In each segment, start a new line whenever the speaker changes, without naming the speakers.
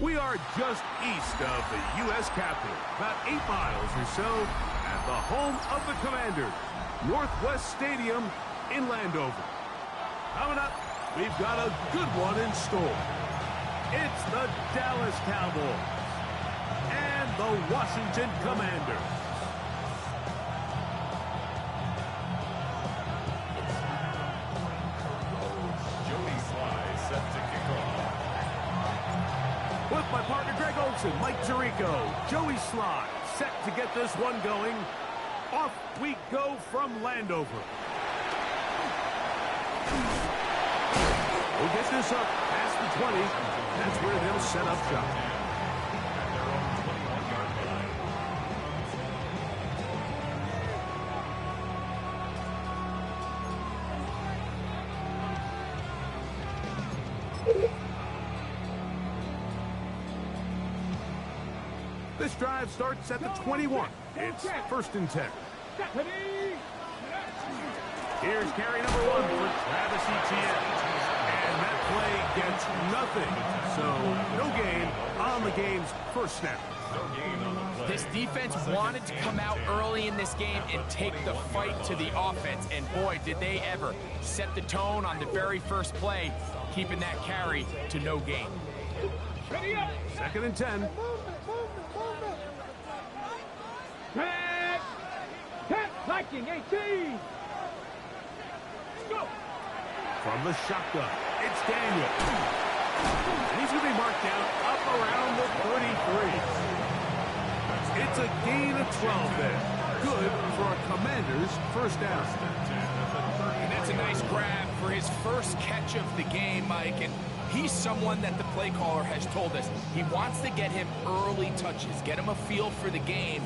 We are just east of the U.S. Capitol, about 8 miles or so, at the home of the Commanders, Northwest Stadium in Landover. Coming up, we've got a good one in store. It's the Dallas Cowboys and the Washington Commanders. With my partner Greg Olson, Mike Tirico, Joey Slye, set to get this one going. Off we go from Landover. We'll get this up past the 20. That's where they'll set up shop. This drive starts at the 21. It's 1st and 10. Here's carry number 1 for Travis Etienne. And that play gets nothing. So no gain on the game's first snap.
This defense wanted to come out early in this game and take the fight to the offense. And boy, did they ever set the tone on the very first play, keeping that carry to no gain.
2nd and 10.
Viking 18. Go.
From the shotgun, it's Daniel. And he's going to be marked down up around the 33. It's a gain of 12 there. Good for our Commanders' first down.
And that's a nice grab for his first catch of the game, Mike. And he's someone that the play caller has told us he wants to get him early touches, get him a feel for the game.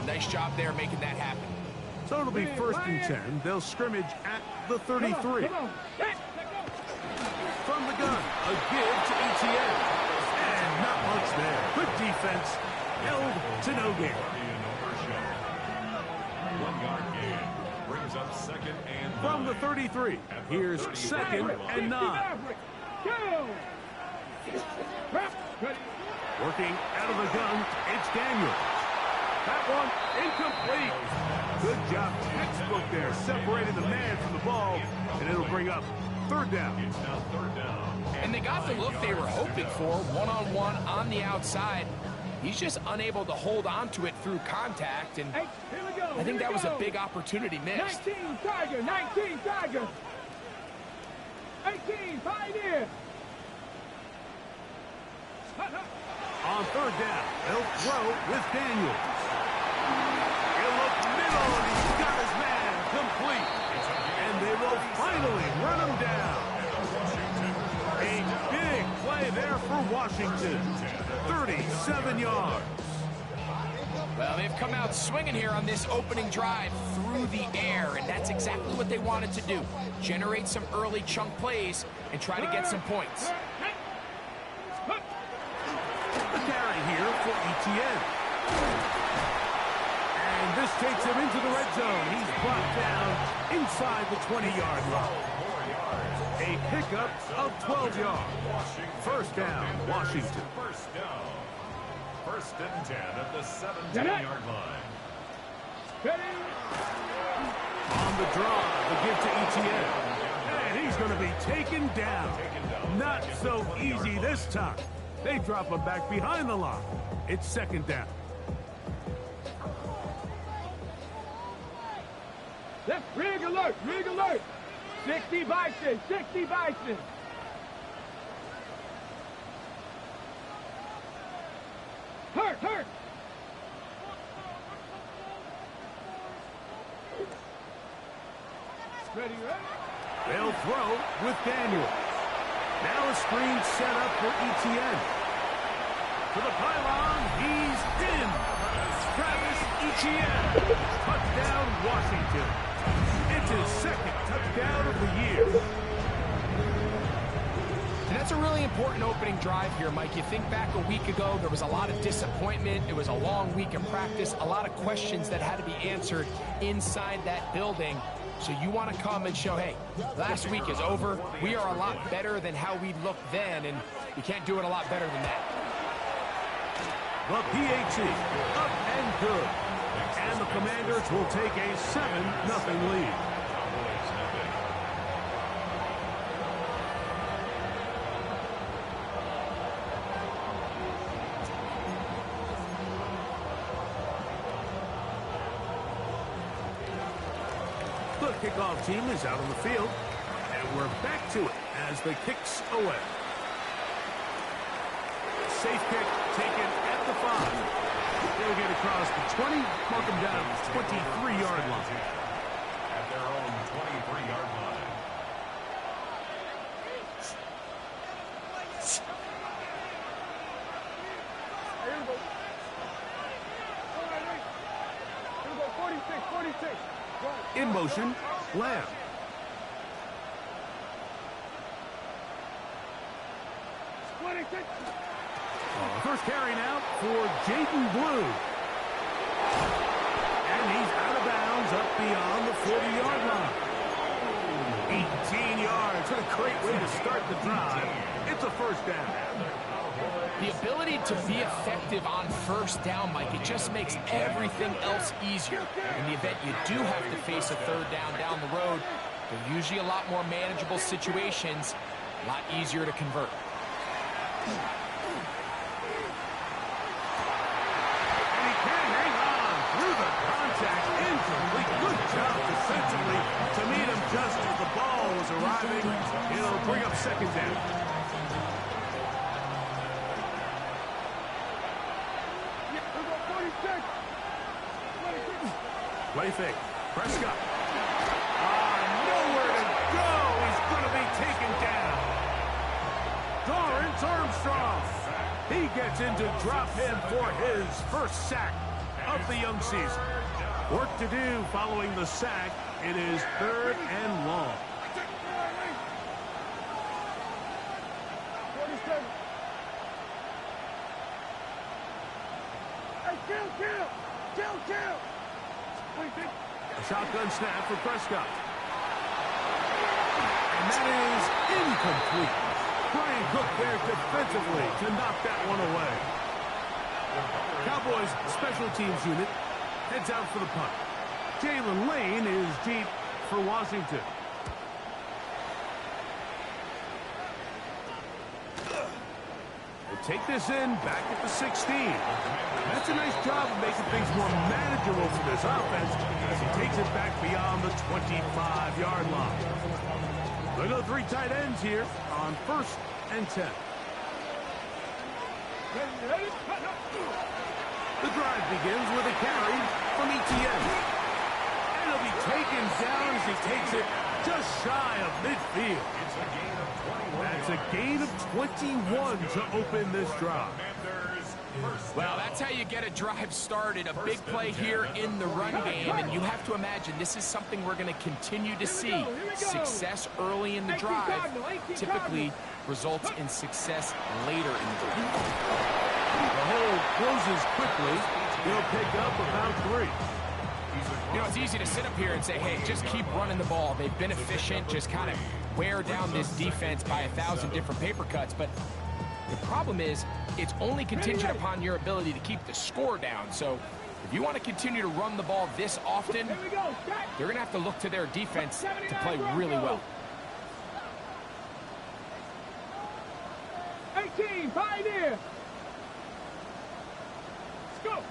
Nice job there making that happen.
So it'll be 1st and 10. They'll scrimmage at the 33. From the gun, a give to Etienne. And not much there. Good defense. Held to no gain.
1-yard gain. Brings up 2nd and 9.
From the 33, here's 2nd and 9. Working out of the gun, it's Daniel. That one incomplete. Good job, textbook there, separating the man from the ball, and it'll bring up 3rd down.
It's now 3rd down.
And they got the look they were hoping for, one-on-one on the outside. He's just unable to hold on to it through contact, and I think that was a big opportunity missed.
19 Tiger, 19 Tiger. 18 Pioneer.
On 3rd down, they'll throw with Daniels. He'll look middle, and he's got his man complete. And they will finally run him down. A big play there for Washington. 37 yards.
Well, they've come out swinging here on this opening drive through the air, and that's exactly what they wanted to do. Generate some early chunk plays and try to get some points.
The carry here for Etienne. And this takes him into the red zone. He's brought down inside the 20-yard line. A pickup of 12 yards. 1st down, Washington.
1st down. 1st and 10 at the 17-yard line.
On the draw, the give to Etienne. And he's going to be taken down. Not so easy this time. They drop him back behind the line. It's 2nd down.
Let's rig alert, rig alert. 60 Bison, 60 Bison. Hurt. Ready?
They'll throw with Daniel. Now a screen set up for Etienne. To the pylon, he's in. Travis Etienne. Touchdown, Washington. It's his 2nd touchdown of the year.
And that's a really important opening drive here, Mike. You think back a week ago, there was a lot of disappointment. It was a long week of practice, a lot of questions that had to be answered inside that building. So you want to come and show, hey, last week is over. We are a lot better than how we looked then, and we can't do it a lot better than that.
The PAT, up and good. And the Commanders will take a 7-0 lead. The kickoff team is out on the field, and we're back to it as the kick's away. Safe kick taken at the 5. They'll get across the 20, mark them down 23-yard line.
At their own 23-yard line.
Here we go. All right, Rick. Here we go, 46. Go.
In motion, Lamb. First carry now for Jaden Blue. And he's out of bounds up beyond the 40-yard line. 18 yards. What a great way to start the drive. It's a first down.
The ability to be effective on first down, Mike, it just makes everything else easier. In the event you do have to face a third down the road, they're usually a lot more manageable situations, a lot easier to convert.
Good job defensively to meet him just as the ball was arriving. It'll bring up second down. Play fake. Prescott. Nowhere to go. He's going to be taken down. Dorrance Armstrong. He gets into drop him for his first sack of the young season. Work to do following the sack. It is 3rd and long.
47. Hey, kill.
A shotgun snap for Prescott. And that is incomplete. Brian Cook there defensively to knock that one away. Cowboys special teams unit heads out for the punt. Jalen Lane is deep for Washington. They take this in back at the 16. That's a nice job of making things more manageable for this offense as he takes it back beyond the 25-yard line. They go 3 tight ends here on 1st and 10. The drive begins with a carry from Etienne. And he'll be taken down as he takes it just shy of midfield. That's a gain of 21 to open this drive.
Well, that's how you get a drive started. A big play here in the run game, and you have to imagine this is something we're going to continue to see. Success early in the drive typically results in success later in the drive.
The hole closes quickly. He'll pick up about 3.
You know, it's easy to sit up here and say, hey, just keep running the ball. They've been efficient, just kind of wear down this defense by 1,000 different paper cuts. But the problem is it's only contingent upon your ability to keep the score down. So if you want to continue to run the ball this often, they're going to have to look to their defense to play really well.
18, Pioneer. Let's go.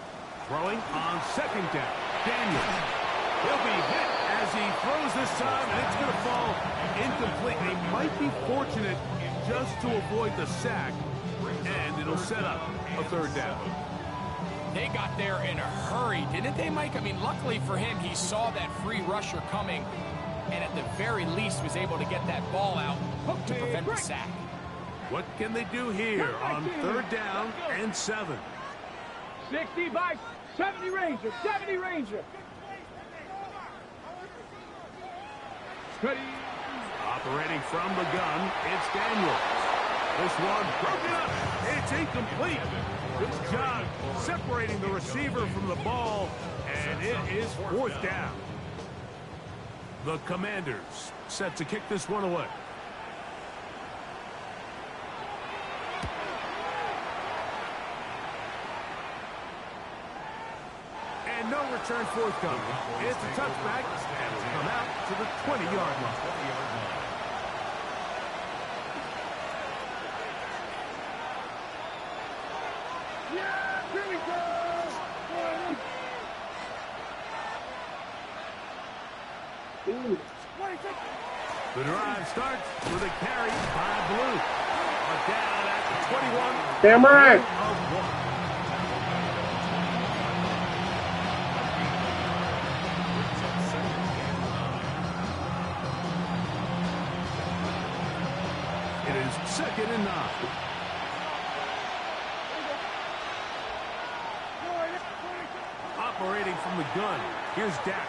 Throwing on 2nd down. Daniels. He'll be hit as he throws this time, and it's going to fall incomplete. They might be fortunate just to avoid the sack, and it'll set up a 3rd down.
They got there in a hurry, didn't they, Mike? I mean, luckily for him, he saw that free rusher coming, and at the very least was able to get that ball out to prevent the sack.
What can they do here on 3rd down and 7?
60 by 70 Ranger. 70 Ranger. Ready.
Operating from the gun, it's Daniels. This one broken up. It's incomplete. Good job separating the receiver from the ball, and it is 4th down. The Commanders set to kick this one away. return forthcoming. It's a touchback, and will come out to the 20-yard line.
Yeah, here we go. Ooh. 26.
The drive starts with a carry by Blue. Down at the 21.
Cameron.
It is 2nd and 9. Operating from the gun. Here's Dak.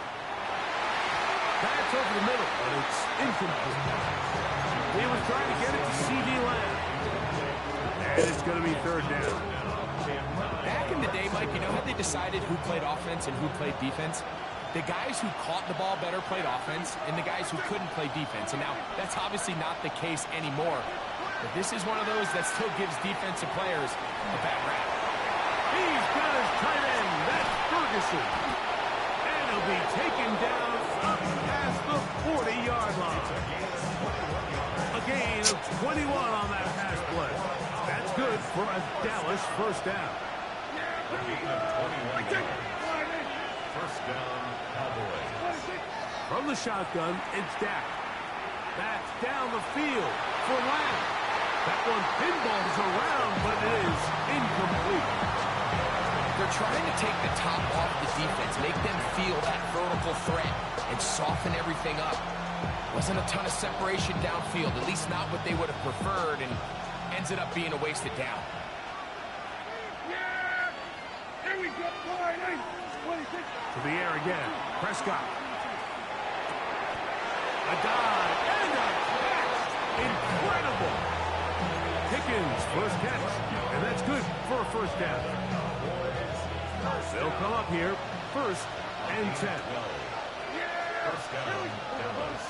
That's over the middle, but it's incomplete. He was trying to get it to C.D. Lamb. And it's going to be 3rd down.
Back in the day, Mike, you know how they decided who played offense and who played defense? The guys who caught the ball better played offense, and the guys who couldn't play defense. And now, that's obviously not the case anymore. But this is one of those that still gives defensive players a bad rap.
He's got his tight end. That's Ferguson. And he'll be taken down up past the 40-yard line. A gain of 21 on that pass play. That's good for a Dallas 1st down.
First down, Cowboys.
From the shotgun, it's Dak. That's down the field for Lamb. That one pinballs around, but it is incomplete.
They're trying to take the top off the defense, make them feel that vertical threat, and soften everything up. Wasn't a ton of separation downfield, at least not what they would have preferred, and ends it up being a wasted down.
Yeah. Here we go. 26.
To the air again. Prescott. A dive and a catch. Incredible. Pickens, 1st catch. And that's good for a 1st down. They'll come up here. 1st and 10.
First down, Dallas.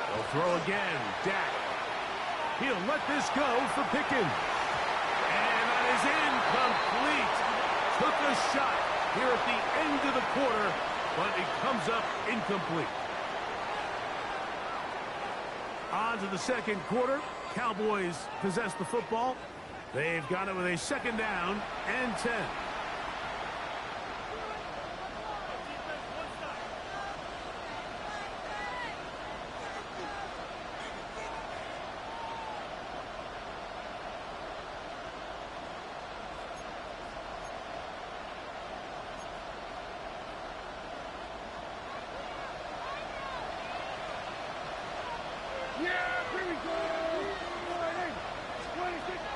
They'll throw again. Dak. He'll let this go for Pickens. And that is incomplete. Took a shot here at the end of the quarter, but it comes up incomplete. On to the 2nd quarter. Cowboys possess the football. They've got it with a 2nd down and 10.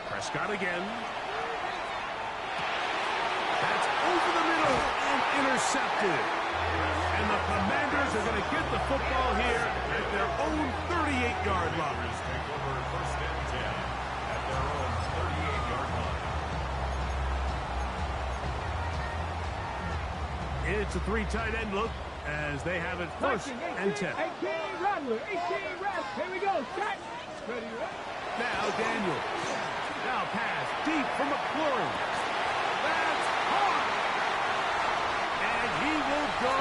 Prescott again. That's over the middle and intercepted. And the Commanders are going to get the football here at their own 38-yard line.
Take over 1st and 10 at their own 38-yard line.
It's a 3 tight end look as they have it 1st and 10.
18 Rattler. 18 Rattler. Here we go. Shot. Ready, right?
Now Daniel. Now pass deep for McLaurin. That's hard. And he will go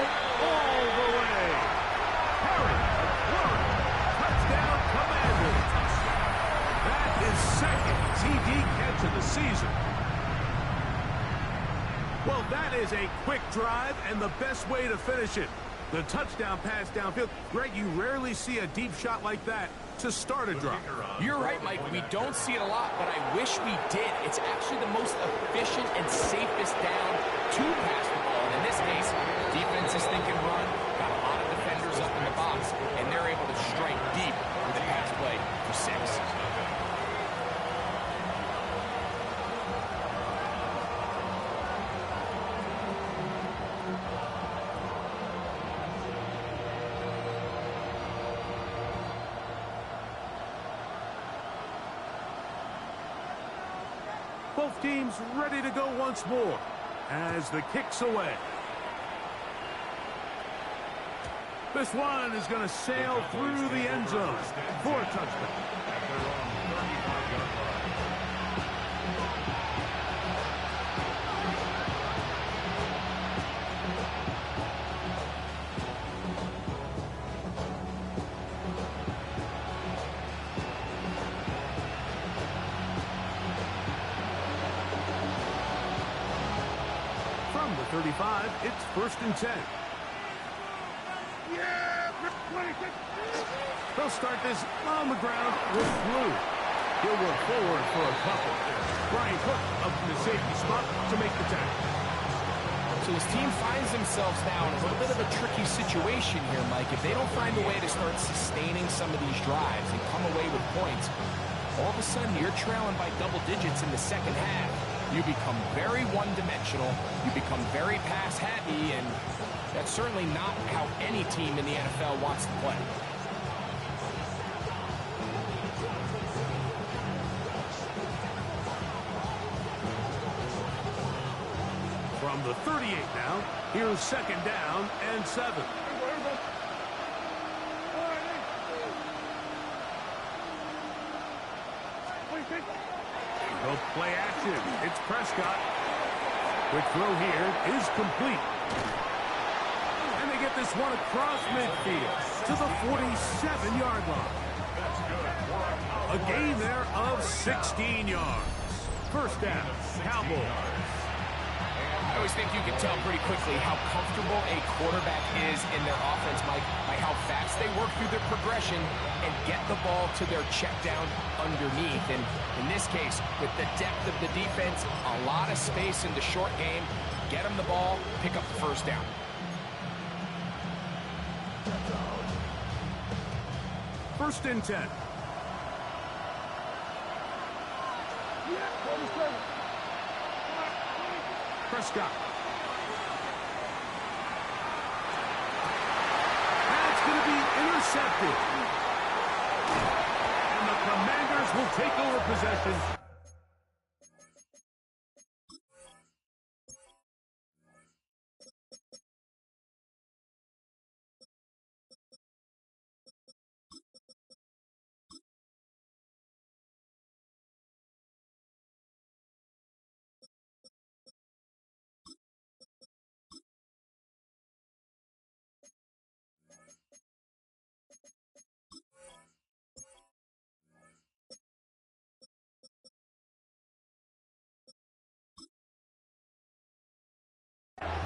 all the way. Harry McLaurin. Touchdown Commanders. That is 2nd TD catch of the season. Well, that is a quick drive and the best way to finish it. The touchdown pass downfield. Greg, you rarely see a deep shot like that to start a drive.
You're right, Mike. We don't see it a lot, but I wish we did. It's actually the most efficient and safest down to pass the ball. And in this case, defense is thinking run, got a lot of defenders up in the box, and they're able to strike deep with a pass play for 6.
Both teams ready to go once more as the kick's away. This one is going to sail through the end zone for a touchdown. From the 35, it's 1st and 10. They'll start this on the ground with Blue. He'll work forward for a couple. Brian Cook up in the safety spot to make the tackle.
So his team finds themselves now in a little bit of a tricky situation here, Mike. If they don't find a way to start sustaining some of these drives and come away with points, all of a sudden you're trailing by double digits in the second half. You become very one-dimensional, you become very pass-happy, and that's certainly not how any team in the NFL wants to play.
From the 38 now, here's 2nd down and 7. Go play action. It's Prescott. Quick throw here is complete. And they get this one across midfield to the 47-yard line. A gain there of 16 yards. 1st down, Cowboys.
I always think you can tell pretty quickly how comfortable a quarterback is in their offense, Mike, by how fast they work through their progression and get the ball to their check down underneath. And in this case, with the depth of the defense, a lot of space in the short game, get them the ball, pick up the 1st down.
First and 10. Prescott. That's going to be intercepted. And the Commanders will take over possession.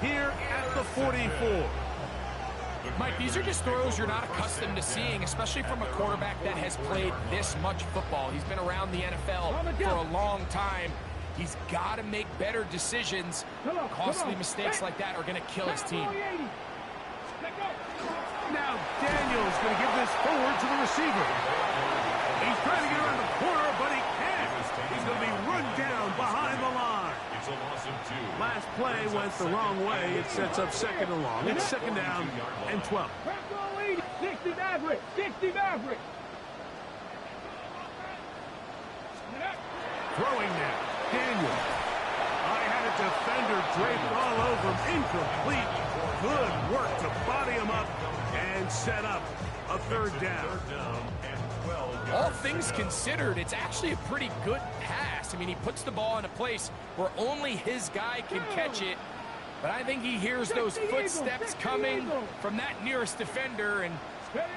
Here at the 44.
Mike, these are just throws you're not accustomed to seeing, especially from a quarterback that has played this much football. He's been around the NFL for a long time. He's got to make better decisions. Costly mistakes like that are going to kill his team.
Now Daniels going to give this forward to the receiver. He's trying to get around the corner, but he can't. He's going to be run down behind the line.
It's a loss of 2.
Last play went the wrong way. It sets up 2nd and long. It's 2nd down and 12.
60 Maverick. 60 Maverick.
Throwing now. Daniels. I had a defender draped all over him. Incomplete. Good work to body him up and set up a 3rd down.
All things considered, it's actually a pretty good pass. I mean, he puts the ball in a place where only his guy can catch it. But I think he hears those footsteps coming from that nearest defender, and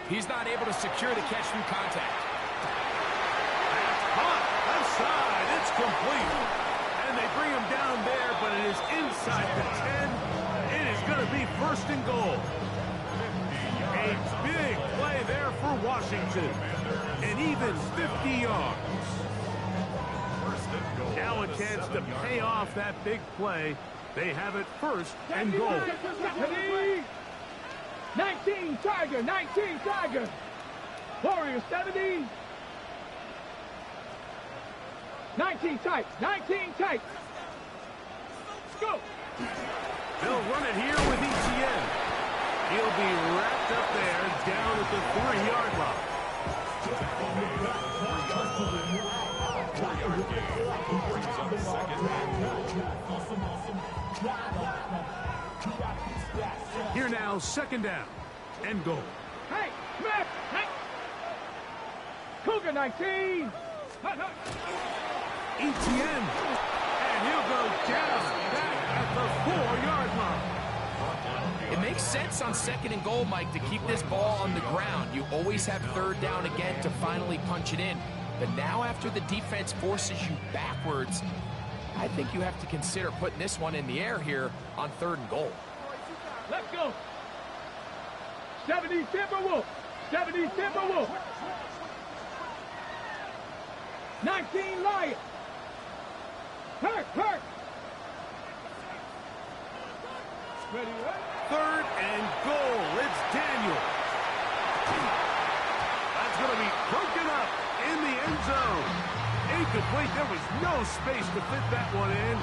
he's not able to secure the catch through contact.
That's caught. Left side. It's complete. And they bring him down there, but it is inside the 10. It is going to be 1st and goal. A big play there for Washington. And even 50 yards. Now a chance to pay off that big play. They have it 1st and goal.
19 Tiger, 19 Tiger. Warriors 70. 19 tight, 19 tight. Go.
They'll run it here with ETN. He'll be wrapped up there down at the 3-yard line. Here now, 2nd down and goal.
Hey, Smith! Hey! Cougar 19!
ETN, and he'll go down back at the 4-yard line.
It makes sense on 2nd and goal, Mike, to keep this ball on the ground. You always have 3rd down again to finally punch it in. But now after the defense forces you backwards, I think you have to consider putting this one in the air here on 3rd and goal.
Let's go. 70 Timberwolves. 70 Timberwolves. 19 Lions. Hurt. Ready, right?
3rd and goal. It's Daniel. That's going to be broken up in the end zone. Incomplete. There was no space to fit that one in.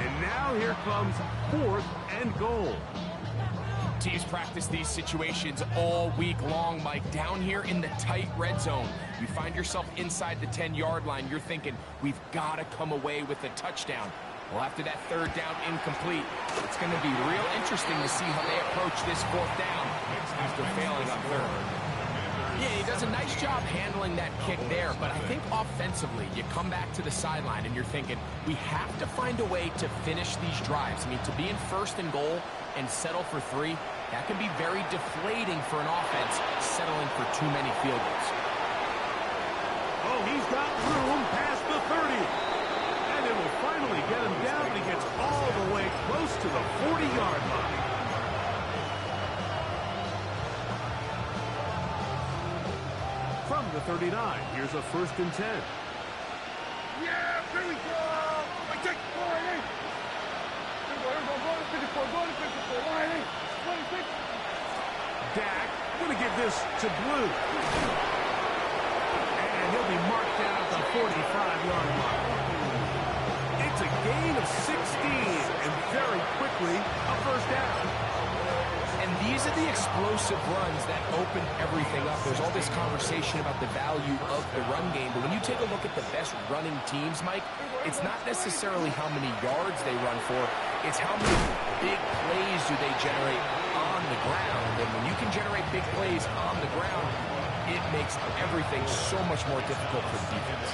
And now here comes 4th and goal.
Teams practice these situations all week long, Mike. Down here in the tight red zone, you find yourself inside the 10-yard line. You're thinking, we've got to come away with a touchdown. Well, after that 3rd down incomplete, it's going to be real interesting to see how they approach this 4th down after failing on 3rd. Yeah, he does a nice job handling that kick there, but I think offensively, you come back to the sideline and you're thinking, we have to find a way to finish these drives. I mean, to be in 1st and goal and settle for 3, that can be very deflating for an offense settling for too many field goals.
Oh, he's got room past the 30. And it will finally get him down, but he gets all the way close to the 40-yard line. From the 39, here's a 1st and 10.
Yeah, here we go. I take 4 and 8. Here we go, 54, 1 and 8, 26.
Dak going to give this to Blue. And he'll be marked down at the 45-yard line. It's a gain of 16, and very quickly a 1st down.
And these are the explosive runs that open everything up. There's all this conversation about the value of the run game, but when you take a look at the best running teams, Mike, it's not necessarily how many yards they run for, it's how many big plays do they generate on the ground. And when you can generate big plays on the ground, it makes everything so much more difficult for the defense.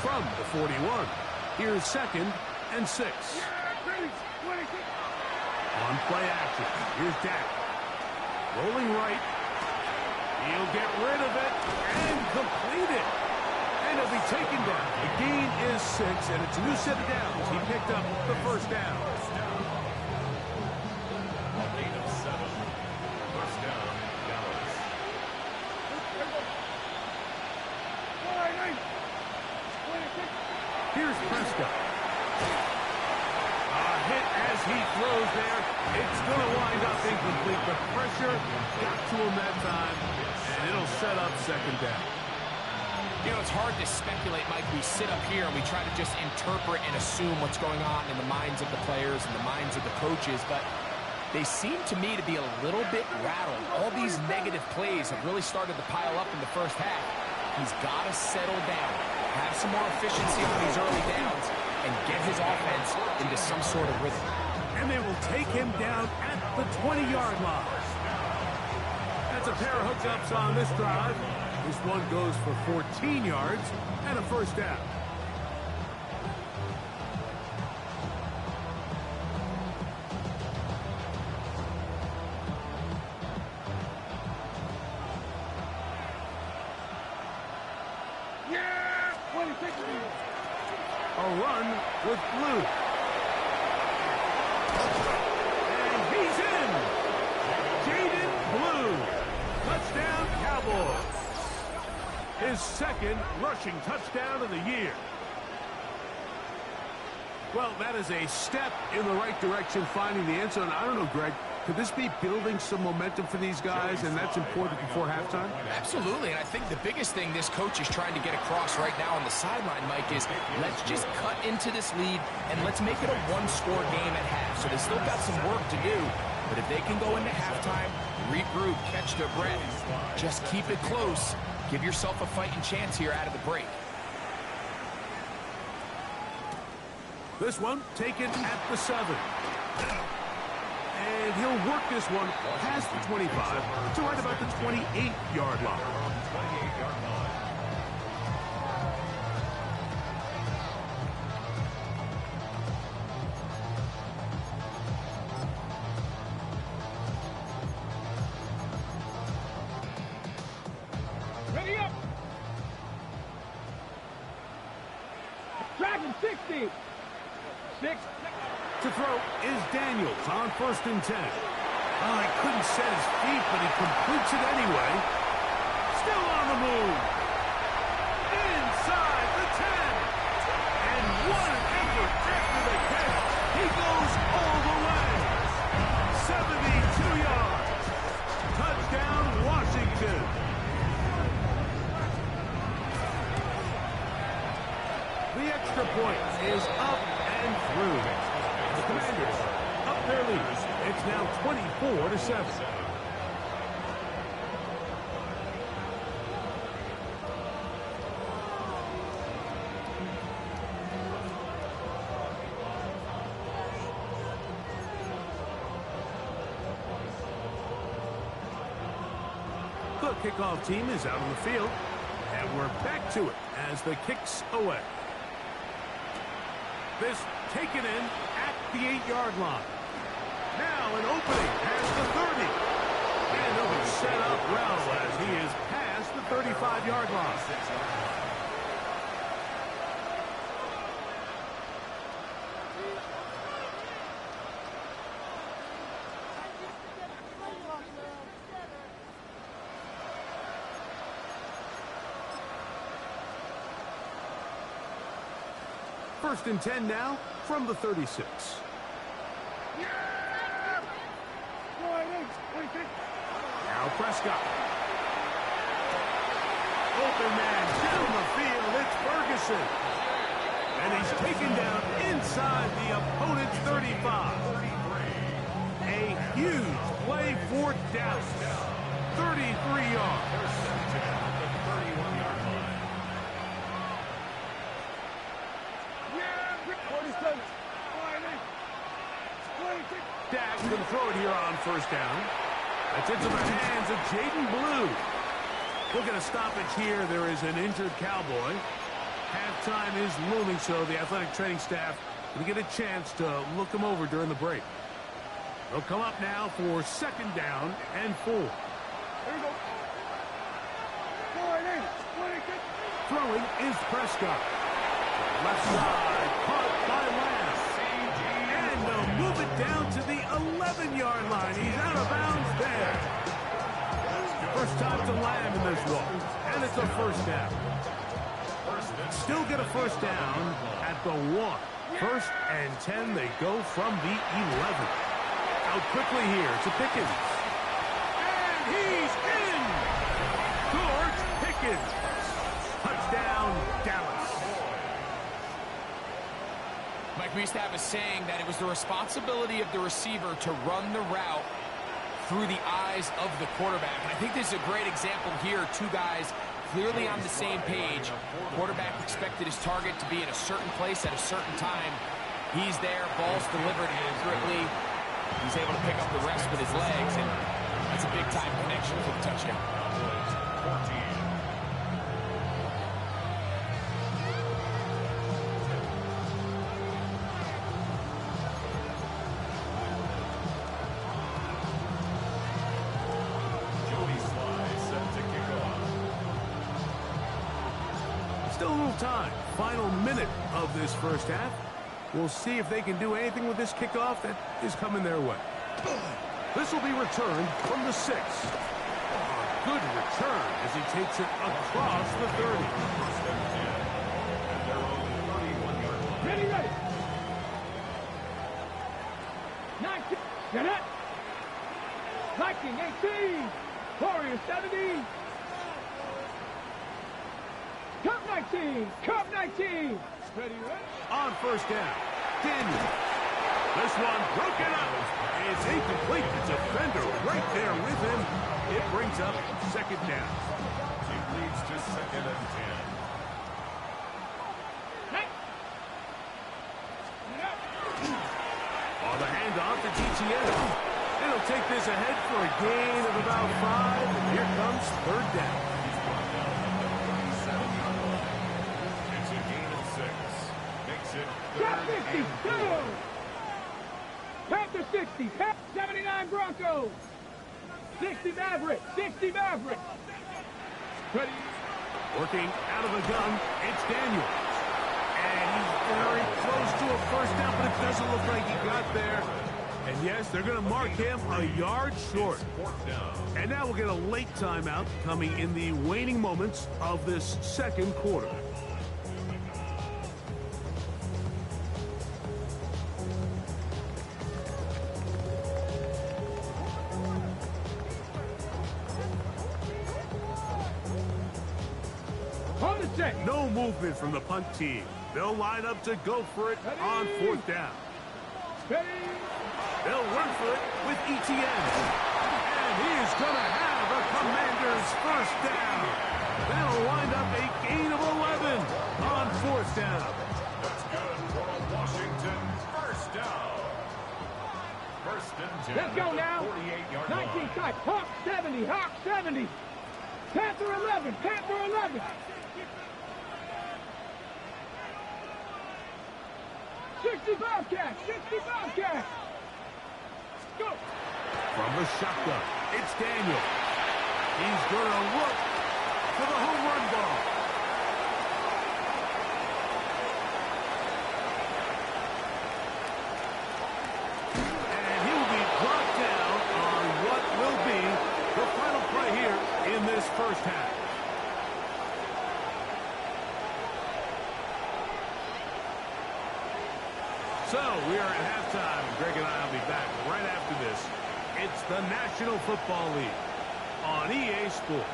From the 41, here's 2nd and 6. On play action, here's Dak. Rolling right. He'll get rid of it and complete it. And he'll be taken down. The gain is 6, and it's a new set of downs. He picked up the 1st down.
A gain of 7. 1st down, Dallas.
Here's Prescott. A hit as he throws there. It's going to wind up incomplete. The pressure got to him that time, and it'll set up 2nd down.
You know, it's hard to speculate, Mike. We sit up here and we try to just interpret and assume what's going on in the minds of the players and the minds of the coaches, but they seem to me to be a little bit rattled. All these negative plays have really started to pile up in the 1st half. He's got to settle down, have some more efficiency on these early downs, and get his offense into some sort of rhythm.
And they will take him down at the 20-yard line. That's a pair of hookups on this drive. This one goes for 14 yards and a 1st down.
Yeah, 26.
A run with Blue. And he's in. Jaden Blue. Touchdown, Cowboys. His 2nd rushing touchdown of the year. Well, that is a step in the right direction, finding the end zone. I don't know, Greg, could this be building some momentum for these guys, and that's important before halftime?
Absolutely, and I think the biggest thing this coach is trying to get across right now on the sideline, Mike, is let's just cut into this lead, and let's make it a one-score game at half. So they still got some work to do, but if they can go into halftime, regroup, catch their breath, just keep it close, give yourself a fighting chance here out of the break.
This one taken at the 7. And he'll work this one past the 25 to right about the 28-yard line.
28-yard line.
Ready up. Dragon 60.
To throw is Daniels on 1st and 10. Oh, he couldn't set his feet, but he completes it anyway. Still on the move. Inside the 10. And one effort after the catch. He goes all the way. 72 yards. Touchdown, Washington. The extra point is up and through. The Commanders up their lead. It's now 24-7. The kickoff team is out on the field, and we're back to it as the kick's away. This taken in at the 8-yard line. Now an opening at the 30. And it'll set up well as he is past the 35-yard line. First and 10 now from the 36. Now Prescott. Open man down the field. It's Ferguson. And he's taken down inside the opponent's 35. A huge play for Dallas. 33 yards. Dak can throw it here on 1st down. That's into the hands of Jaden Blue. Look at a stoppage here. There is an injured Cowboy. Halftime is looming, so the athletic training staff will get a chance to look him over during the break. They'll come up now for 2nd down and 4. Throwing is Prescott. Left side, caught by Lamb. And they'll move it down to the 11-yard line. He's out of bounds there. First time to Lamb in this one. And it's a 1st down. Still get a 1st down at the 1. 1st and 10, they go from the 11. Out quickly here to Pickens. And he's in! George Pickens. Touchdown, Dallas.
Mike, we used to have a saying that it was the responsibility of the receiver to run the route through the eyes of the quarterback. And I think this is a great example here. Two guys clearly on the same page. Quarterback expected his target to be in a certain place at a certain time. He's there, ball's delivered accurately. He's able to pick up the rest with his legs, and that's a big-time connection for the touchdown.
Still a little time. Final minute of this 1st half. We'll see if they can do anything with this kickoff that is coming their way. This will be returned from the 6. A good return as he takes it across the 30.
Ready. 19. Get it. Viking 18. Warrior 70. Cup 19. Cup 19. Ready.
On 1st down, Daniel. This one broken up. It's incomplete. The defender right there with him. It brings up 2nd down.
It leads to 2nd and 10.
On the handoff to GTN. It'll take this ahead for a gain of about 5. And here comes 3rd down.
It's a gain of 6. Makes it
Cap
3rd
50.
and 4.
Panther 60. 79 Broncos. 60 Maverick. 60 Maverick. Ready.
Working out of the gun, it's Daniels. And he's Very close to a first down, but it doesn't look like he got there. And yes, they're going to mark him a yard short. And now we'll get a late timeout coming in the waning moments of this second quarter. No movement from the punt team. They'll line up to go for it on fourth down. They'll run for it with ETN. And he is going to have a Commanders first down. That'll wind up a gain of 11 on fourth down.
That's good for a Washington first down. First and 10.
Let's go now.
48-yard
19
line.
type. Hawk 70. Hawk 70. Panther 11. Panther 11. 65 catch. 65 catch. Go.
From the shotgun, it's Daniel. He's going to look for the home run ball. And he will be brought down on what will be the final play here in this first half. So we are at halftime. Greg and I will be back right after this. It's the National Football League on EA Sports.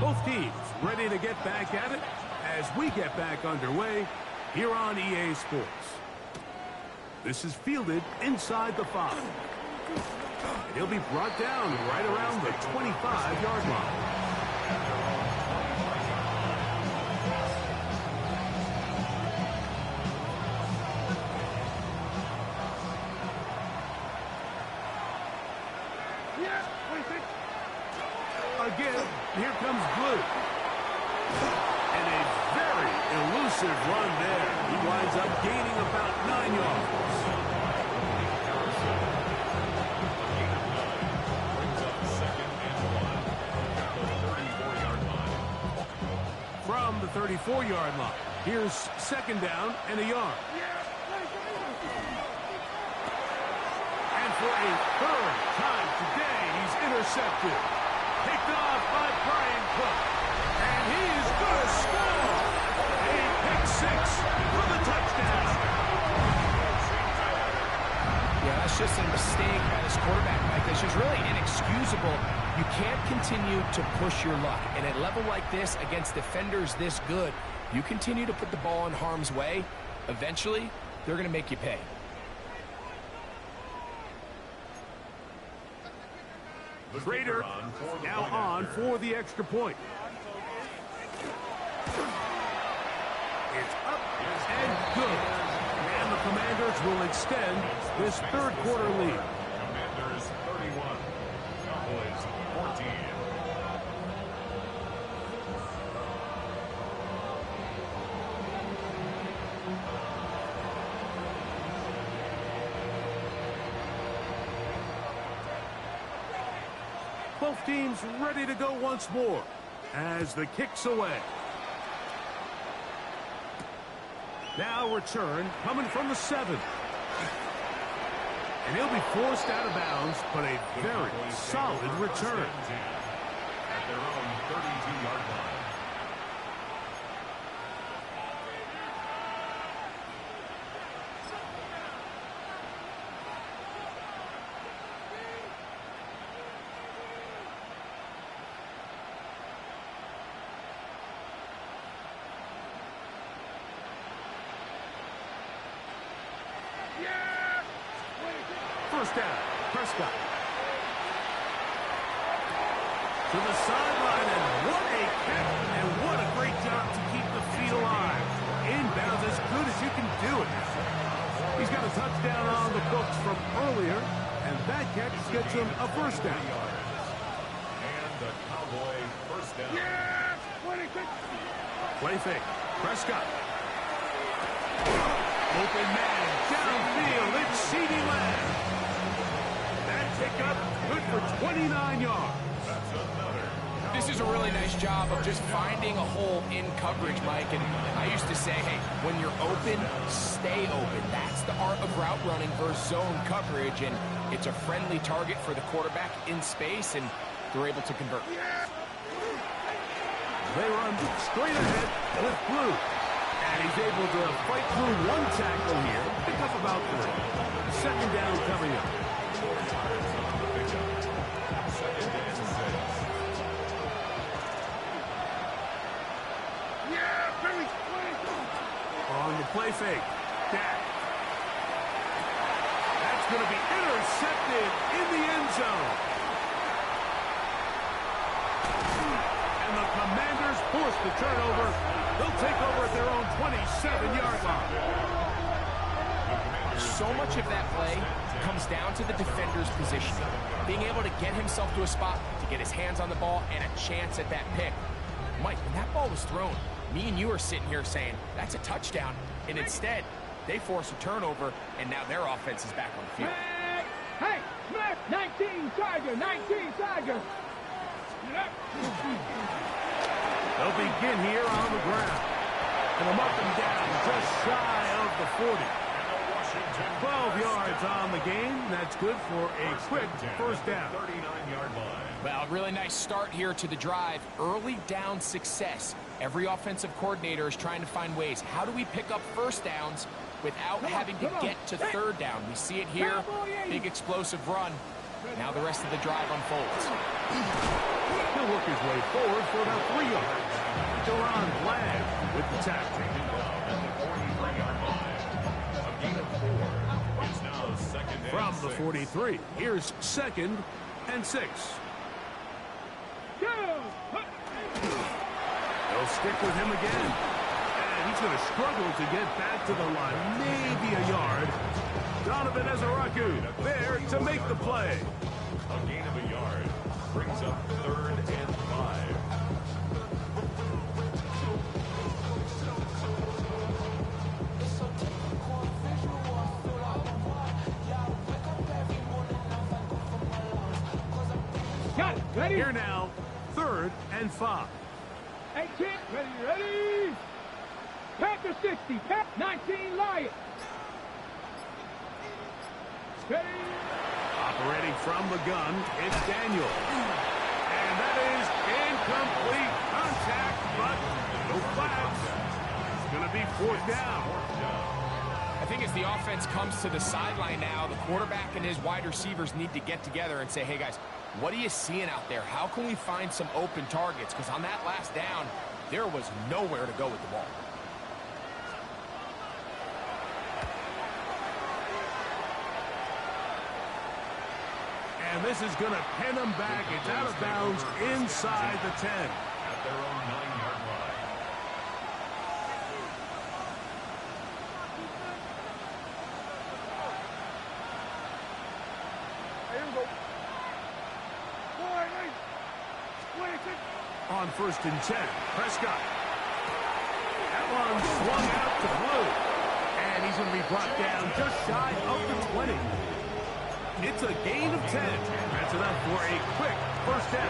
Both teams ready to get back at it as we get back underway here on EA Sports. This is fielded inside the 5. And he'll be brought down right around the 25-yard line. Again, here comes Blue. And a very elusive run there. He winds up gaining about 9 yards. From the 34-yard line, here's second down and a yard. And for a third time today, he's intercepted. Picked off by Brian Cook. And he is going to score. A pick-6 for the touchdown.
Yeah, that's just a mistake by this quarterback, Mike. That's just really inexcusable. You can't continue to push your luck. And at a level like this, against defenders this good, you continue to put the ball in harm's way, eventually, they're going to make you pay.
Trader now on for the extra point. It's up and good. And the Commanders will extend this third quarter lead.
Commanders 31. Cowboys 14.
Both teams ready to go once more as the kick's away. Now return coming from the 7. And he'll be forced out of bounds, but a very solid return.
At their own 32-yard line.
First down, Prescott. To the sideline, and what a catch, and what a great job to keep the feet alive. Inbounds as good as you can do it. He's got a touchdown on the books from earlier, and that catch gets him a first down.
And
Play fake. Prescott. Open man. Downfield. It's CeeDee Lamb. That pickup good for 29 yards.
This is a really nice job of just finding a hole in coverage, Mike. And I used to say, hey, when you're open, stay open. That's the art of route running versus zone coverage. And it's a friendly target for the quarterback in space, and they're able to convert.
They run straight ahead with Blue. And he's able to fight through one tackle here. Pick up about 3. Second down coming up. On the play fake. Dak. That's going to be intercepted in the end zone. And the Commanders force the turnover. They'll take over at their own 27-yard line.
So much of that play comes down to the defender's positioning. Being able to get himself to a spot, to get his hands on the ball, and a chance at that pick. Mike, when that ball was thrown, me and you are sitting here saying, that's a touchdown. And instead, they force a turnover, and now their offense is back on the field.
Hey, Smith, 19 Tiger, 19 Tiger.
They'll begin here on the ground. And them up and down, just shy of the 40. 12 yards on the game. That's good for a quick first down.
39-yard line.
Well, really nice start here to the drive. Early down success. Every offensive coordinator is trying to find ways. How do we pick up first downs without having to get to third down? We see it here. Big explosive run. Now the rest of the drive unfolds.
He'll work his way forward for about 3 yards. Deron Bland with the tackle. From the 43, here's 2nd and 6. They'll stick with him again. And he's going to struggle to get back to the line. Maybe a yard. Donovan Ezaraku there to make the play.
A gain of a yard brings up 3rd and 5.
Got it. Ready?
Here now, 3rd and 5.
18. Ready? Panther 60. 19 Lions. Ready?
Operating from the gun, it's Daniel. And that is incomplete contact, but no flags. It's going to be 4th down.
I think as the offense comes to the sideline now, the quarterback and his wide receivers need to get together and say, hey, guys, what are you seeing out there? How can we find some open targets? Because on that last down, there was nowhere to go with the ball.
And this is going to pin them back. It's out of bounds inside the 10.
At their own 9-yard line.
Here we go.
On 1st and 10, Prescott. That one swung out to Blue. And he's going to be brought down just shy of the 20. It's a gain of 10. That's enough for a quick first down.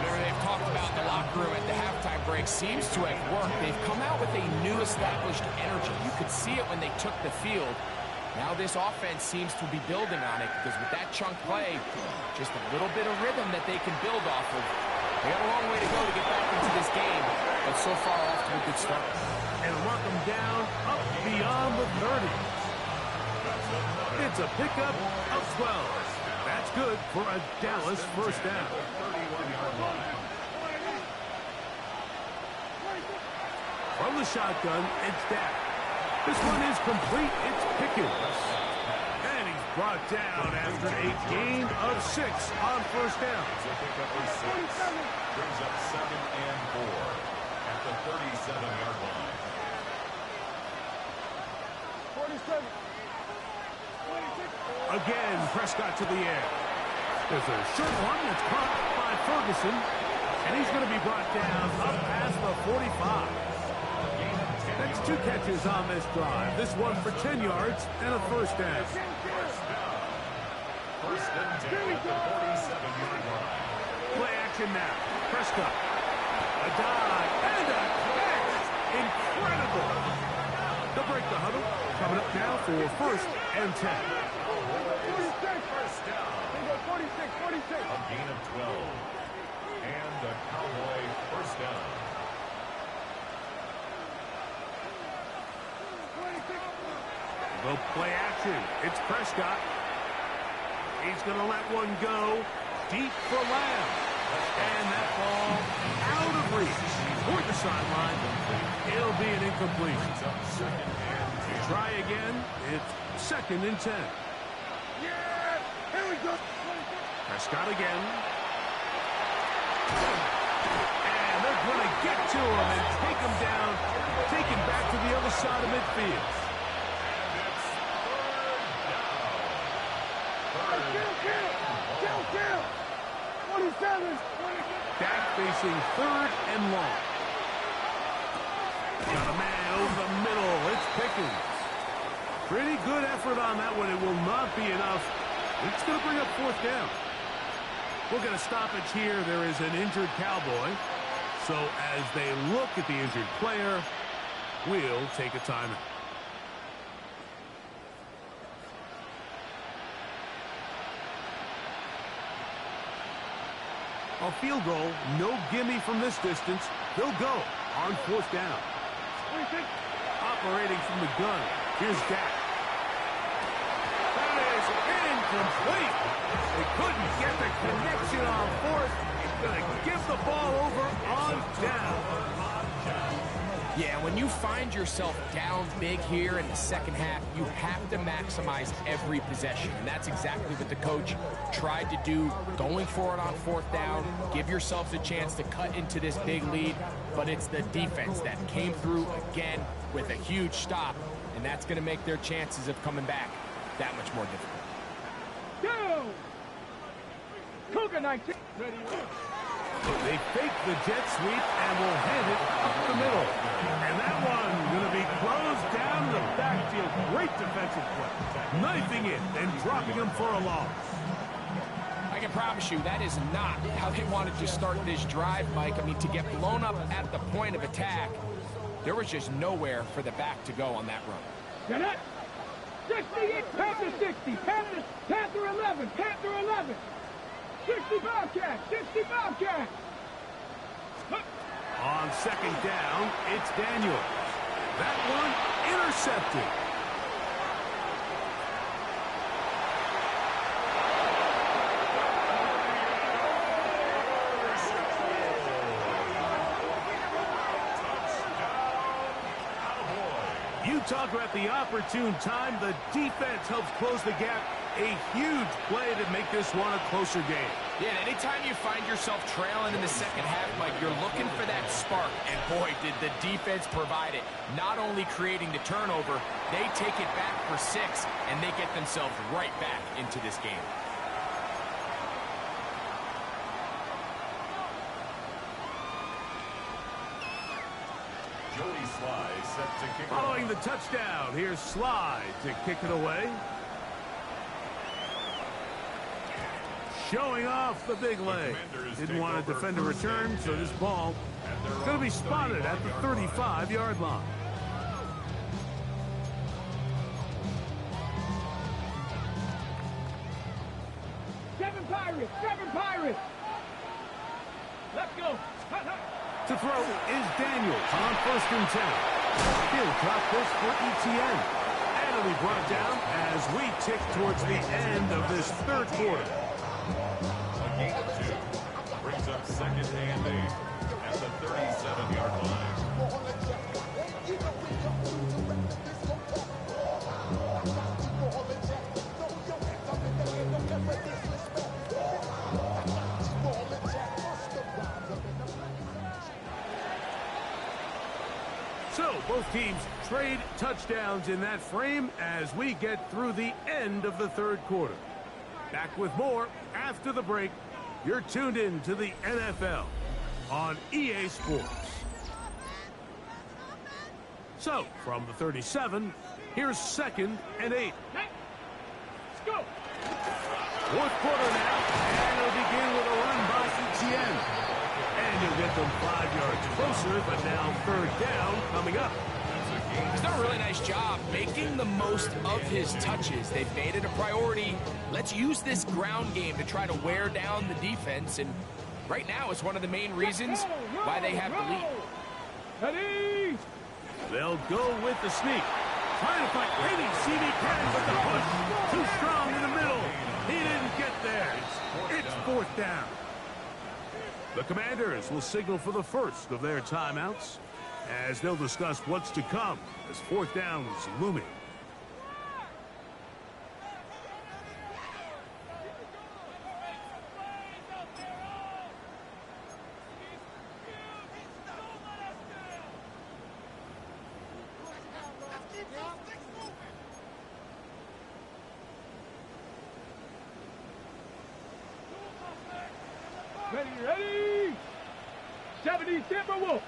Whatever they've talked about in the locker room at the halftime break seems to have worked. They've come out with a new established energy. You could see it when they took the field. Now this offense seems to be building on it because with that chunk play, just a little bit of rhythm that they can build off of. They got a long way to go to get back into this game, but so far off to a good start.
And mark them down up beyond the 30. It's a pickup of 12. That's good for a Dallas first down.
31-yard line.
From the shotgun, it's Dak. This one is complete. It's Pickens. And he's brought down after a gain of 6 on first down.
It's a pickup of 6. Brings up 2nd and 4 at the 37-yard line.
47.
Again, Prescott to the air. There's a short one that's caught by Ferguson. And he's going to be brought down up past the 45. That's 2 catches on this drive. This one for 10 yards and a first down.
First and 10 at the 47-yard line.
Play action now. Prescott. A dive and a catch. Incredible. They'll break the huddle. Coming up now for first and 10.
46.
First down.
They go 46, 46.
A gain of 12. And a Cowboy first down.
26.
They'll play action. It's Prescott. He's going to let one go deep for Lamb. And that ball out of reach. Toward the sideline. It'll be an incompletion.
Second and 10.
Try again. It's second and 10.
Yeah! Here we go.
Prescott again. And they're going to get to him and take him down. Take him back to the other side of midfield.
Kill. 27.
Dak facing third and long. Got a man over the middle. It's Pickens. Pretty good effort on that one. It will not be enough. It's going to bring up fourth down. We'll get a stoppage here. There is an injured Cowboy. So as they look at the injured player, we'll take a timeout. A field goal, no gimme from this distance. They'll go on fourth down.
26.
Operating from the gun. Here's Dak. That is incomplete. They couldn't get the connection on fourth. He's going to give the ball over on down.
Yeah, when you find yourself down big here in the second half, you have to maximize every possession. And that's exactly what the coach tried to do, going for it on fourth down. Give yourselves a chance to cut into this big lead. But it's the defense that came through again with a huge stop. And that's going to make their chances of coming back that much more difficult.
Go! Cougar 19. Ready.
They fake the jet sweep and will hand it up the middle. And that one going to be closed down in the backfield. Great defensive play. Knifing it and dropping him for a loss.
I can promise you that is not how they wanted to start this drive, Mike. I mean, to get blown up at the point of attack, there was just nowhere for the back to go on that run.
Get it. 68, Panther 60, Panther 11, Panther 11. 60 Bobcat, 60 Bobcat.
On second down, it's Daniels. That one intercepted. You talk about the opportune time. The defense helps close the gap. A huge play to make this one a closer game.
Yeah, and anytime you find yourself trailing in the second half, Mike, you're looking for that spark. And boy, did the defense provide it. Not only creating the turnover, they take it back for 6, and they get themselves right back into this game.
Joey Sly set to kick.
Following the touchdown, here's Sly to kick it away. Showing off the big leg. Didn't want to defend a return, so this ball is going to be spotted at the 35-yard line.
Seven Pirates. Let's go.
To throw is Daniels on first and 10. He'll drop this for ETN. And it'll be brought down as we tick towards the end of this third quarter.
A gain of 2. Brings up second and 8 at the 37-yard line.
So both teams trade touchdowns in that frame as we get through the end of the third quarter. Back with more after the break. You're tuned in to the NFL on EA Sports. So, from the 37, here's 2nd and 8.
Let's go.
Fourth quarter now, and it'll begin with a run by Etienne. And you'll get them 5 yards closer, but now 3rd down coming up.
He's done a really nice job making the most of his touches. They've made it a priority. Let's use this ground game to try to wear down the defense, and right now it's one of the main reasons why they have the lead.
Ready?
They'll go with the sneak. Trying to fight. Maybe CD can, but the push too strong in the middle. He didn't get there. It's 4th down. The Commanders will signal for the first of their timeouts as they'll discuss what's to come as 4th down is looming.
Ready? 70 Timberwolf.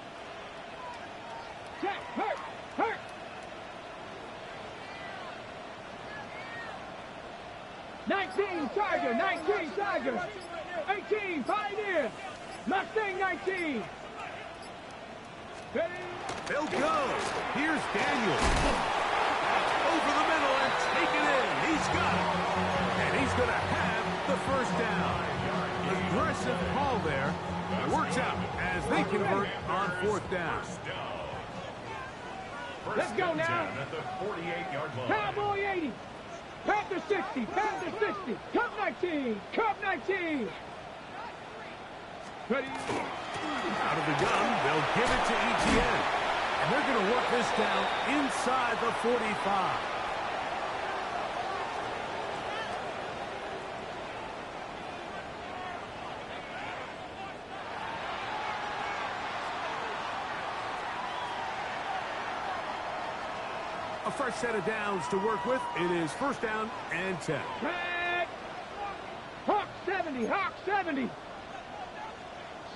Check, hurt. 19 Tiger. 18 Pioneer. Mustang 19. Ready?
They'll go. Here's Daniel. Over the middle and take it in. He's got it. And he's going to have the 1st down. Aggressive call there. It works out as they convert on 4th down.
Let's go now.
At the 48-yard line.
Cowboy 80. Panther 60. Cup 19. Ready?
Out of the gun, they'll give it to Etienne. And they're going to work this down inside the 45. A fresh set of downs to work with. It is 1st down and 10.
Red. Hawk 70.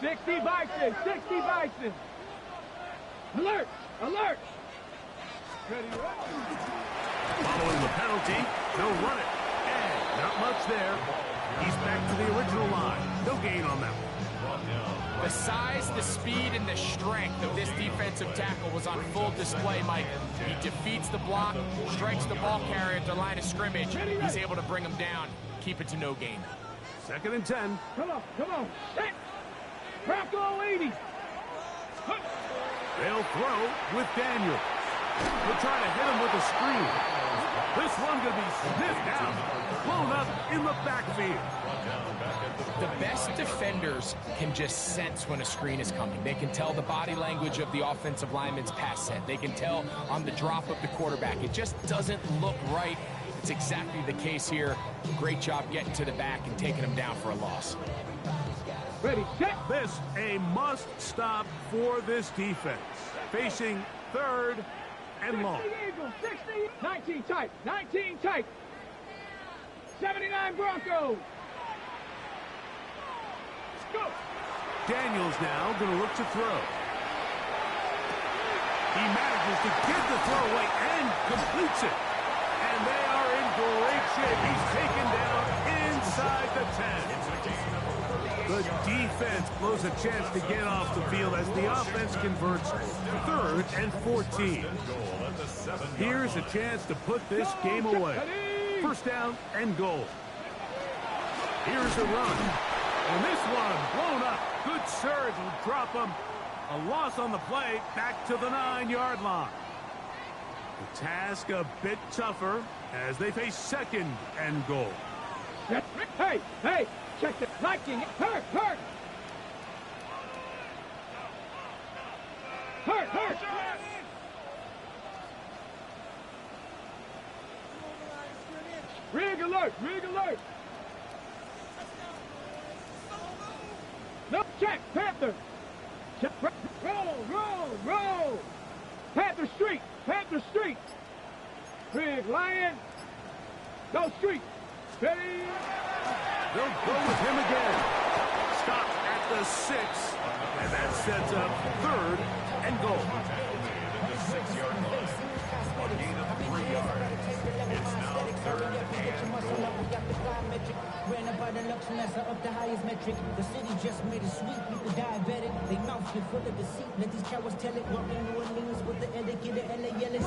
60 Bison. Alert. Ready?
Following the penalty, they'll run it. And not much there. He's back to the original line. No gain on that one.
The size, the speed, and the strength of this defensive tackle was on full display, Mike. He defeats the block, strikes the ball carrier at the line of scrimmage. He's able to bring him down, keep it to no gain.
2nd and 10.
Come on. Set. Bronco 80.
They'll throw with Daniel. They'll try to hit him with a screen. This one going to be sniffed out, blown up in the backfield.
The best defenders can just sense when a screen is coming. They can tell the body language of the offensive lineman's pass set. They can tell on the drop of the quarterback. It just doesn't look right. It's exactly the case here. Great job getting to the back and taking him down for a loss.
Ready, set.
This a must stop for this defense. Facing 3rd and long.
60 Eagles, 60. 19 tight. 79 Broncos. Go.
Daniels now going to look to throw. He manages to get the throw away and completes it. And they are in great shape. He's taken down inside the 10. The defense blows a chance to get off the field as the offense converts 3rd and 14. Here's a chance to put this game away. 1st down and goal. Here's a run. And this one blown up. Good surge will drop him. A loss on the play back to the 9-yard line. The task a bit tougher as they face 2nd and goal.
Hey, check the liking. Hurt. Rig alert. No, check, Panther. Check, roll. Panther Street. Rig, Lion. Go Street. Ready.
They'll go with him again. Stopped at the 6. And that sets up 3rd and goal.
The 6-yard line.
by the looks unless I up the highest metric. The city just made it sweet, people diabetic. They mouth get full of deceit, let these cowards tell it. Walking New Orleans with the etiquette of LA yelling.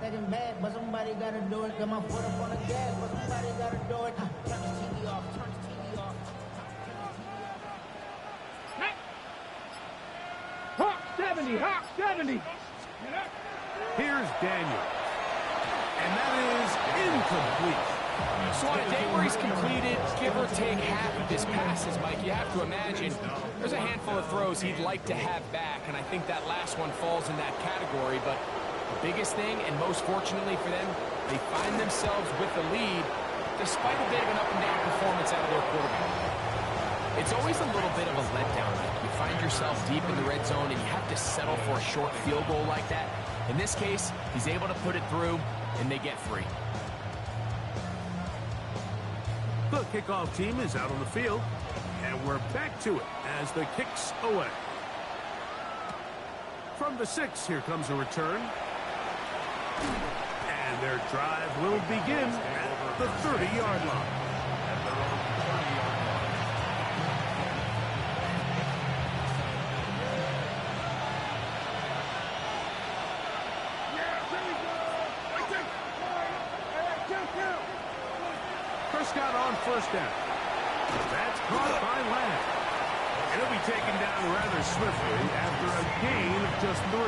That ain't bad, but somebody gotta do it. Got my foot up on the gas, but somebody gotta do it. Turn the TV off, turn the TV off.
Hawk 70, Hawk 70.
Here's Daniel. And that is incomplete.
So on a day where he's completed, give or take half of his passes, Mike, you have to imagine there's a handful of throws he'd like to have back, and I think that last one falls in that category. But the biggest thing, and most fortunately for them, they find themselves with the lead despite a bit of an up-and-down performance out of their quarterback. It's always a little bit of a letdown. You find yourself deep in the red zone, and you have to settle for a short field goal like that. In this case, he's able to put it through, and they get free.
The kickoff team is out on the field, and we're back to it as the kick's away. From the 6, here comes a return. And their drive will begin at the 30-yard line. Prescott on first down. That's caught by Lamb. And he'll be taken down rather swiftly after a gain of just 3.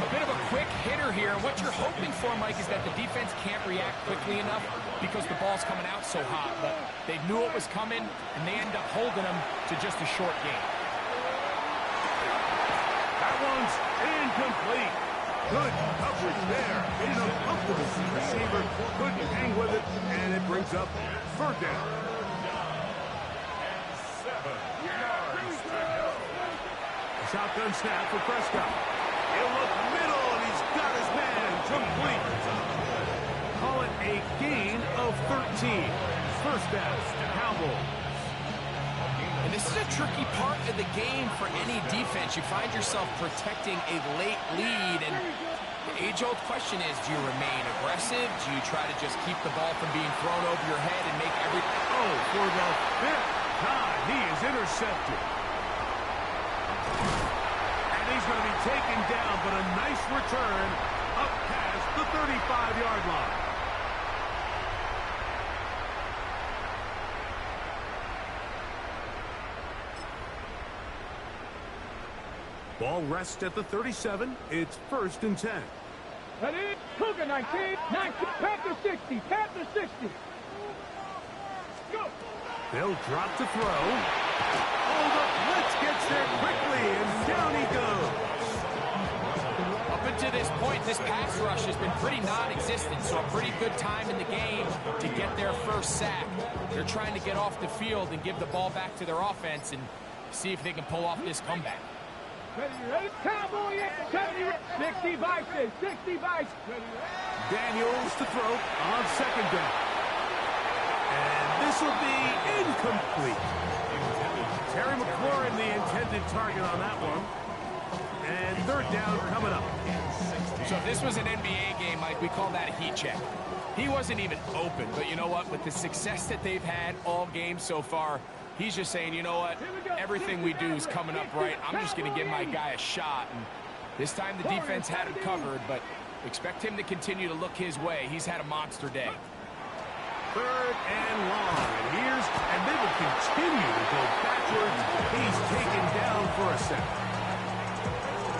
A bit of a quick hitter here. What you're hoping for, Mike, is that the defense can't react quickly enough because the ball's coming out so hot. But they knew it was coming, and they end up holding them to just a short gain.
That one's incomplete. Good coverage there. In a comfortable receiver. Couldn't hang with it, and it brings up 3rd down. Shotgun snap for Prescott. He'll look middle, and he's got his man complete. Call it a gain of 13. 1st down, Cowboys.
And this is a tricky part of the game for any defense. You find yourself protecting a late lead, and the age-old question is, do you remain aggressive? Do you try to just keep the ball from being thrown over your head and make every...
Oh, for the 5th time, he is intercepted. And he's going to be taken down, but a nice return up past the 35-yard line. Ball rests at the 37. It's 1st and 10.
Ready? Cougar 19, Panther 60, Panther 60. Go.
They'll drop to throw. Oh, the blitz gets there quickly, and down he goes.
Up until this point, this pass rush has been pretty non-existent, so a pretty good time in the game to get their first sack. They're trying to get off the field and give the ball back to their offense and see if they can pull off this comeback.
Ready? Cowboy 60 Bison, 60 Bison.
Daniels to throw on 2nd down. And this will be incomplete. Terry McLaurin, the intended target on that one. And 3rd down coming up.
So if this was an NBA game, Mike, we call that a heat check. He wasn't even open, but you know what? With the success that they've had all game so far, he's just saying, you know what, everything we do is coming up right. I'm just going to give my guy a shot. And this time the defense had him covered, but expect him to continue to look his way. He's had a monster day.
3rd and long. And they will continue to go backwards. He's taken down for a second.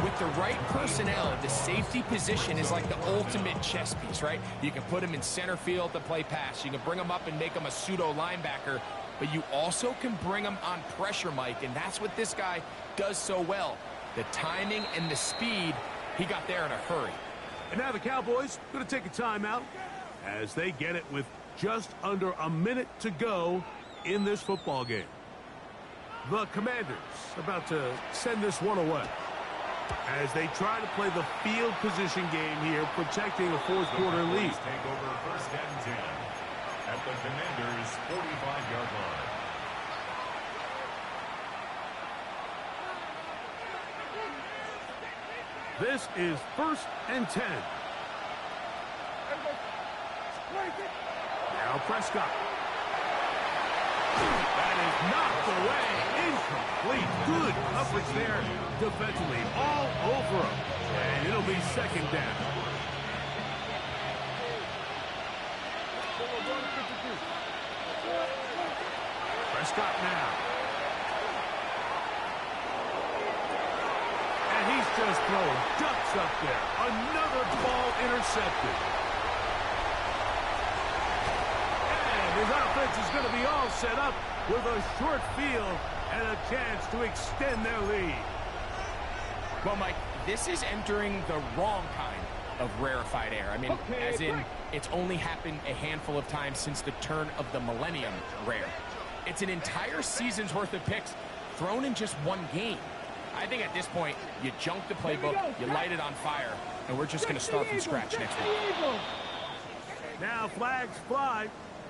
With the right personnel, the safety position is like the ultimate chess piece, right? You can put him in center field to play pass. You can bring him up and make him a pseudo linebacker. But you also can bring him on pressure, Mike, and that's what this guy does so well. The timing and the speed, he got there in a hurry.
And now the Cowboys going to take a timeout as they get it with just under a minute to go in this football game. The Commanders about to send this one away as they try to play the field position game here, protecting a 4th quarter lead.
Take over 1st and 10 at the Commanders' 45-yard line.
This is 1st and 10. Now Prescott. That is knocked away. Incomplete. Good coverage there defensively. All over him. And it'll be second down. Prescott now. And he's just throwing ducks up there. Another ball intercepted. His offense is going to be all set up with a short field and a chance to extend their lead.
Well, Mike, this is entering the wrong kind of rarefied air. I mean, as in, it's only happened a handful of times since the turn of the millennium rare. It's an entire season's worth of picks thrown in just one game. I think at this point, you junk the playbook, you light it on fire, and we're just going to start from scratch next week.
Now flags fly.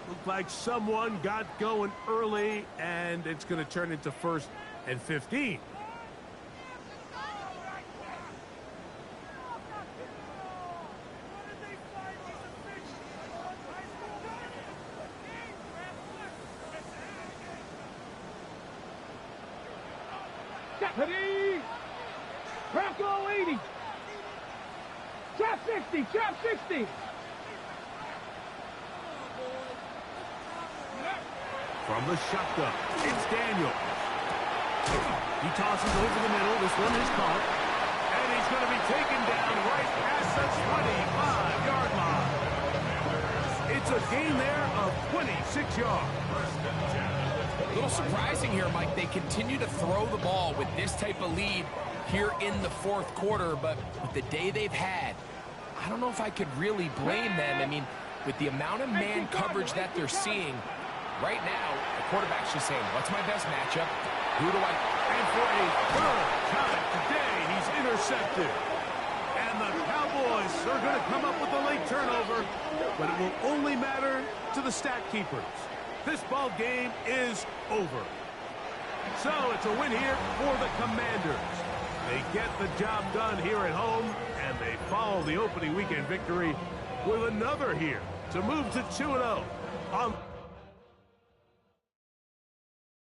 Looked like someone got going early, and it's going to turn into 1st and 15.
Ready? Bronco 80. Trap 60. Trap 60.
From the shotgun, it's Daniel. He tosses over the middle. This one is caught. And he's going to be taken down right past the 25-yard line. It's a gain there of 26 yards.
A little surprising here, Mike. They continue to throw the ball with this type of lead here in the 4th quarter, but with the day they've had, I don't know if I could really blame them. I mean, with the amount of man coverage that they're seeing, right now, the quarterback's just saying, what's my best matchup? Who do I...
And for a 3rd time today, he's intercepted. And the Cowboys are going to come up with a late turnover, but it will only matter to the stat keepers. This ball game is over. So it's a win here for the Commanders. They get the job done here at home, and they follow the opening weekend victory with another here to move to 2-0 on